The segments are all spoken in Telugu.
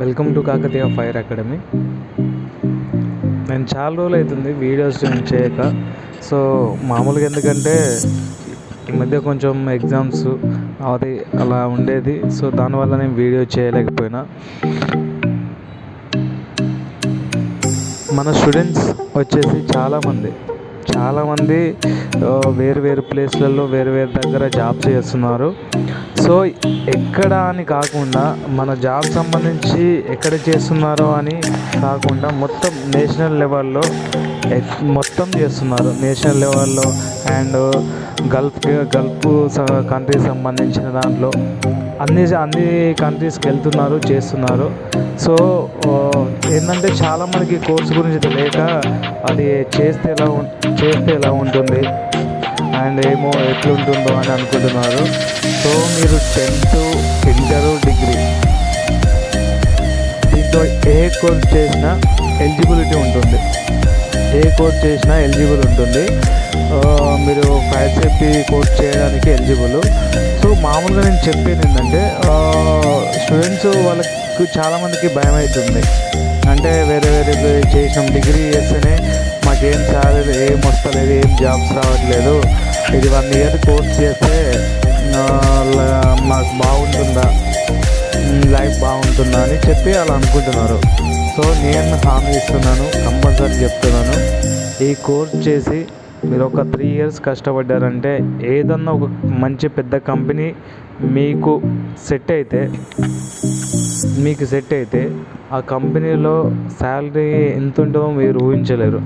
Welcome to Kakatiya fire academy. నేను చాలా రోజులు అవుతుంది వీడియోస్ చేయక. సో మామూలుగా ఎందుకంటే ఈ మధ్య కొంచెం ఎగ్జామ్స్ అది అలా ఉండేది. సో దానివల్ల నేను వీడియో చేయలేకపోయినా. మన స్టూడెంట్స్ వచ్చేసి చాలామంది వేరు వేరు ప్లేస్లలో వేరు వేరు దగ్గర జాబ్స్ చేస్తున్నారు. సో ఎక్కడ అని కాకుండా మన జాబ్ సంబంధించి ఎక్కడ చేస్తున్నారో అని కాకుండా మొత్తం నేషనల్ లెవెల్లో మొత్తం చేస్తున్నారు. నేషనల్ లెవెల్లో అండ్ గల్ఫ్ కంట్రీస్ సంబంధించిన దాంట్లో అన్ని కంట్రీస్కి వెళ్తున్నారు, చేస్తున్నారు. సో ఏంటంటే చాలామందికి కోర్స్ గురించి తెలియక అది చేస్తే ఎలా ఉంటుంది అండ్ ఏమో ఎట్లుంటుందో అని అనుకుంటున్నారు. సో మీరు 10th, ఇంటర్, డిగ్రీ దీంతో ఏ కోర్స్ చేసినా ఎలిజిబిలిటీ ఉంటుంది. మీరు ఫైర్ సేఫ్టీ కోర్స్ చేయడానికి ఎలిజిబుల్. సో మామూలుగా నేను చెప్పేది ఏంటంటే స్టూడెంట్స్ వాళ్ళకి చాలామందికి భయం అవుతుంది. అంటే వేరే చేసినాం, డిగ్రీ చేస్తేనే మాకేం సాలరీ ఏం వస్తలేదు, ఏం జాబ్స్ రావట్లేదు, ఇది 1 year కోర్స్ చేస్తే మాకు బాగుంటుందా, లైఫ్ బాగుంటుందా అని చెప్పి అలా అనుకుంటున్నారు. సో నేను హామీ ఇస్తున్నాను, కంపల్సరీ చెప్తున్నాను, ఈ కోర్స్ చేసి మీరు ఒక 3 years కష్టపడ్డారంటే ఏదన్నా ఒక మంచి పెద్ద కంపెనీ మీకు సెట్ అయితే ఆ కంపెనీలో శాలరీ ఎంత ఉంటుందో మీరు ఊహించలేరు.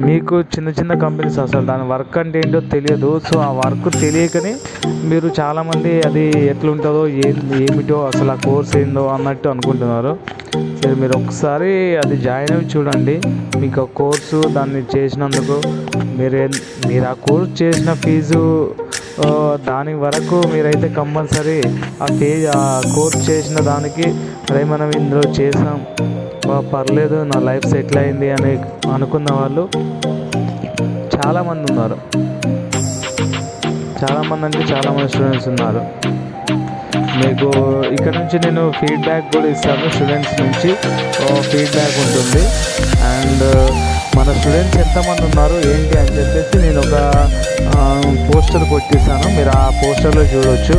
మీకు చిన్న కంపెనీస్ అసలు దాని వర్క్ అంటే ఏంటో తెలియదు. సో ఆ వర్క్ తెలియకనే మీరు చాలామంది అది ఎట్లుంటుందో ఏమిటో అసలు ఆ కోర్స్ ఏందో అన్నట్టు అనుకుంటున్నారు. సరే మీరు ఒకసారి అది జాయిన్ అయ్యి చూడండి. మీకు ఆ కోర్సు దాన్ని చేసినందుకు మీరు ఆ కోర్స్ చేసిన ఫీజు దాని వరకు మీరైతే కంపల్సరీ ఆ కోర్స్ చేసిన దానికి అదే మనం ఇందులో చేసాం, పర్లేదు నా లైఫ్ సెటిల్ అయింది అని అనుకున్న వాళ్ళు చాలామంది ఉన్నారు. చాలామంది స్టూడెంట్స్ ఉన్నారు. మీకు ఇక్కడ నుంచి నేను ఫీడ్బ్యాక్ కూడా ఇస్తాను. స్టూడెంట్స్ నుంచి ఫీడ్బ్యాక్ ఉంటుంది. అండ్ మన స్టూడెంట్స్ ఎంతమంది ఉన్నారు ఏంటి అని చెప్పేసి నేను ఒక పోస్టర్ కొట్టిస్తాను, మీరు ఆ పోస్టర్లో చూడవచ్చు.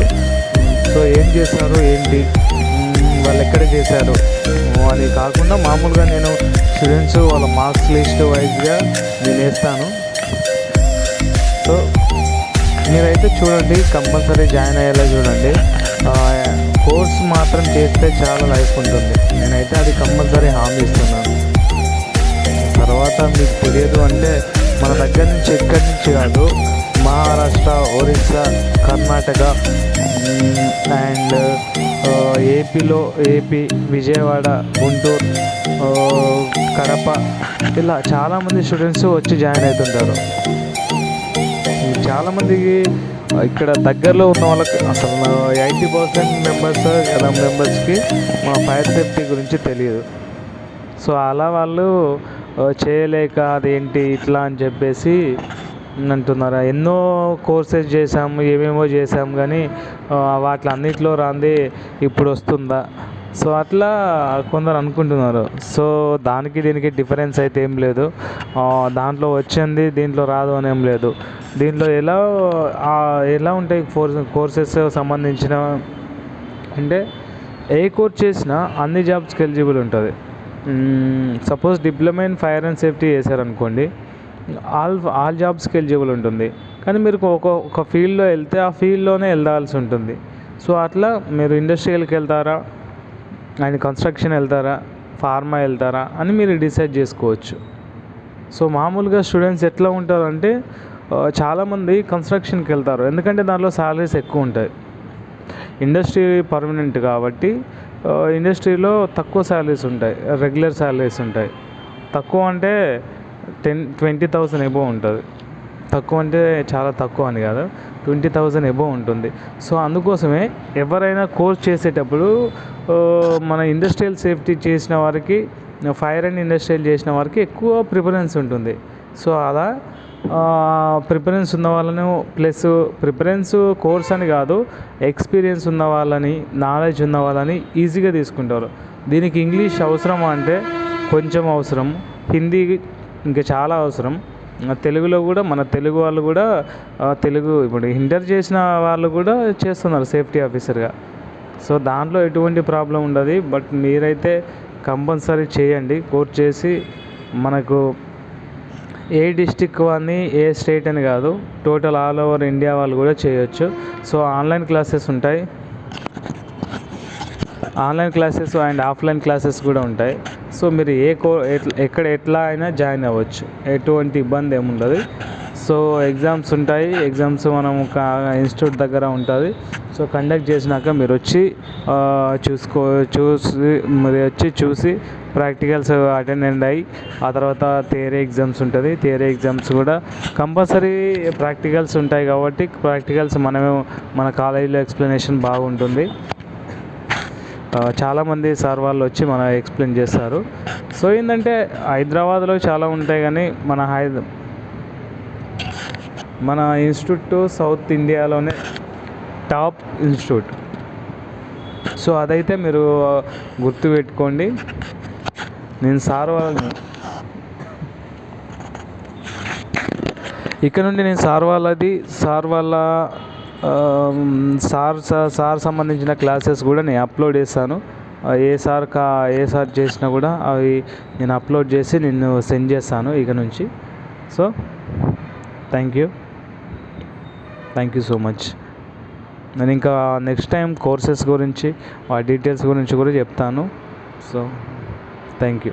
సో ఏం చేశారు ఏంటి, వాళ్ళు ఎక్కడ చేశారు అని కాకుండా మామూలుగా నేను స్టూడెంట్స్ వాళ్ళ మార్క్స్ లిస్ట్ వైజ్గా నేను వేస్తాను. సో మీరైతే చూడండి, కంపల్సరీ జాయిన్ అయ్యేలా చూడండి. కోర్స్ మాత్రం చేస్తే చాలా లైఫ్ ఉంటుంది. నేనైతే అది కంపల్సరీ హామీ ఇస్తున్నాను. తర్వాత మీకు తెలియదు అంటే మన దగ్గర నుంచి ఎక్కడి నుంచి కాదు, మహారాష్ట్ర, ఒరిస్సా, కర్ణాటక అండ్ ఏపీ, విజయవాడ, గుంటూరు, కడప ఇలా చాలామంది స్టూడెంట్స్ వచ్చి జాయిన్ అవుతుంటారు. చాలామందికి ఇక్కడ దగ్గరలో ఉన్న వాళ్ళకి అసలు 80% మెంబర్స్కి మా ఫైర్ సేఫ్టీ గురించి తెలియదు. సో అలా వాళ్ళు చేయలేక అదేంటి ఇట్లా అని చెప్పేసి అంటున్నారు. ఎన్నో కోర్సెస్ చేసాము, ఏమేమో చేసాము, కానీ వాటిలో అన్నిట్లో రాంది ఇప్పుడు వస్తుందా? సో అట్లా కొందరు అనుకుంటున్నారు. సో దీనికి డిఫరెన్స్ అయితే ఏం లేదు. దాంట్లో వచ్చింది దీంట్లో రాదు అని ఏం లేదు. దీంట్లో ఎలా ఉంటాయి కోర్సెస్ సంబంధించిన అంటే ఏ కోర్స్ చేసినా అన్ని జాబ్స్కి ఎలిజిబుల్ ఉంటుంది. Suppose diploma in fire and safety చేశారనుకోండి, ఆల్ జాబ్స్కి ఎలిజిబుల్ ఉంటుంది. కానీ మీరు ఒక ఫీల్డ్లో వెళ్తే ఆ ఫీల్డ్లోనే వెళ్ళాల్సి ఉంటుంది. సో అట్లా మీరు ఇండస్ట్రియల్కి వెళ్తారా అండ్ కన్స్ట్రక్షన్ వెళ్తారా, ఫార్మా వెళ్తారా అని మీరు డిసైడ్ చేసుకోవచ్చు. సో మామూలుగా స్టూడెంట్స్ ఎట్లా ఉంటారంటే చాలామంది కన్స్ట్రక్షన్కి వెళ్తారు, ఎందుకంటే దాంట్లో శాలరీస్ ఎక్కువ ఉంటాయి. ఇండస్ట్రీ పర్మనెంట్ కాబట్టి ఇండస్ట్రీలో తక్కువ శాలరీస్ ఉంటాయి, రెగ్యులర్ శాలరీస్ ఉంటాయి. తక్కువ అంటే 20,000 ఎబో ఉంటుంది. తక్కువ అంటే చాలా తక్కువ అని కాదు, 20,000 ఎబో ఉంటుంది. సో అందుకోసమే ఎవరైనా కోర్స్ చేసేటప్పుడు మన ఇండస్ట్రియల్ సేఫ్టీ చేసిన వారికి, ఫైర్ అండ్ ఇండస్ట్రియల్ చేసిన వారికి ఎక్కువ ప్రిఫరెన్స్ ఉంటుంది. సో అలా ప్రిఫరెన్స్ ఉన్న వాళ్ళను ప్లస్ ప్రిఫరెన్స్ కోర్స్ అని కాదు, ఎక్స్పీరియన్స్ ఉన్న వాళ్ళని, నాలెడ్జ్ ఉన్న వాళ్ళని ఈజీగా తీసుకుంటారు. దీనికి ఇంగ్లీష్ అవసరమా అంటే కొంచెం అవసరం, హిందీ ఇంకా చాలా అవసరం. తెలుగులో కూడా మన తెలుగు వాళ్ళు కూడా తెలుగు ఇప్పుడు ఇంటర్ చేసిన వాళ్ళు కూడా చేస్తున్నారు సేఫ్టీ ఆఫీసర్గా. సో దాంట్లో ఎటువంటి ప్రాబ్లం ఉండదు. బట్ మీరైతే కంపల్సరీ చేయండి. కోర్స్ చేసి మనకు ఏ డిస్టిక్ అని ఏ స్టేట్ అని కాదు, టోటల్ ఆల్ ఓవర్ ఇండియా వాళ్ళు కూడా చేయొచ్చు. సో ఆన్లైన్ క్లాసెస్ ఉంటాయి, online classes and offline classes కూడా ఉంటాయి. సో మీరు ఎక్కడ ఎట్లా అయినా జాయిన్ అవ్వచ్చు, ఎటువంటి ఇబ్బంది ఏముండదు. సో ఎగ్జామ్స్ ఉంటాయి, ఎగ్జామ్స్ మనం ఒక ఇన్స్టిట్యూట్ దగ్గర ఉంటుంది. సో కండక్ట్ చేసినాక మీరు వచ్చి చూసి ప్రాక్టికల్స్ అటెండ్ అయ్యి ఆ తర్వాత థియరీ ఎగ్జామ్స్ ఉంటుంది. థియరీ ఎగ్జామ్స్ కూడా కంపల్సరీ ప్రాక్టికల్స్ ఉంటాయి కాబట్టి ప్రాక్టికల్స్ మన కాలేజీలో ఎక్స్ప్లెనేషన్ బాగుంటుంది. చాలామంది సార్ వాళ్ళు వచ్చి ఎక్స్ప్లెయిన్ చేస్తారు. సో ఏంటంటే హైదరాబాద్లో చాలా ఉంటాయి కానీ మన ఇన్స్టిట్యూట్ సౌత్ ఇండియాలోనే టాప్ ఇన్స్టిట్యూట్. సో అదైతే మీరు గుర్తుపెట్టుకోండి. నేను సార్ ఇక్కడ నుండి నేను సార్ వాళ్ళ సార్ సంబంధించిన క్లాసెస్ కూడా నేను అప్లోడ్ చేస్తాను. ఏ సార్ చేసినా కూడా అవి నేను అప్లోడ్ చేసి నేను సెండ్ చేస్తాను ఇక నుంచి. So thank you so much. నేను ఇంకా నెక్స్ట్ టైం కోర్సెస్ గురించి డీటెయిల్స్ గురించి కూడా చెప్తాను. So thank you.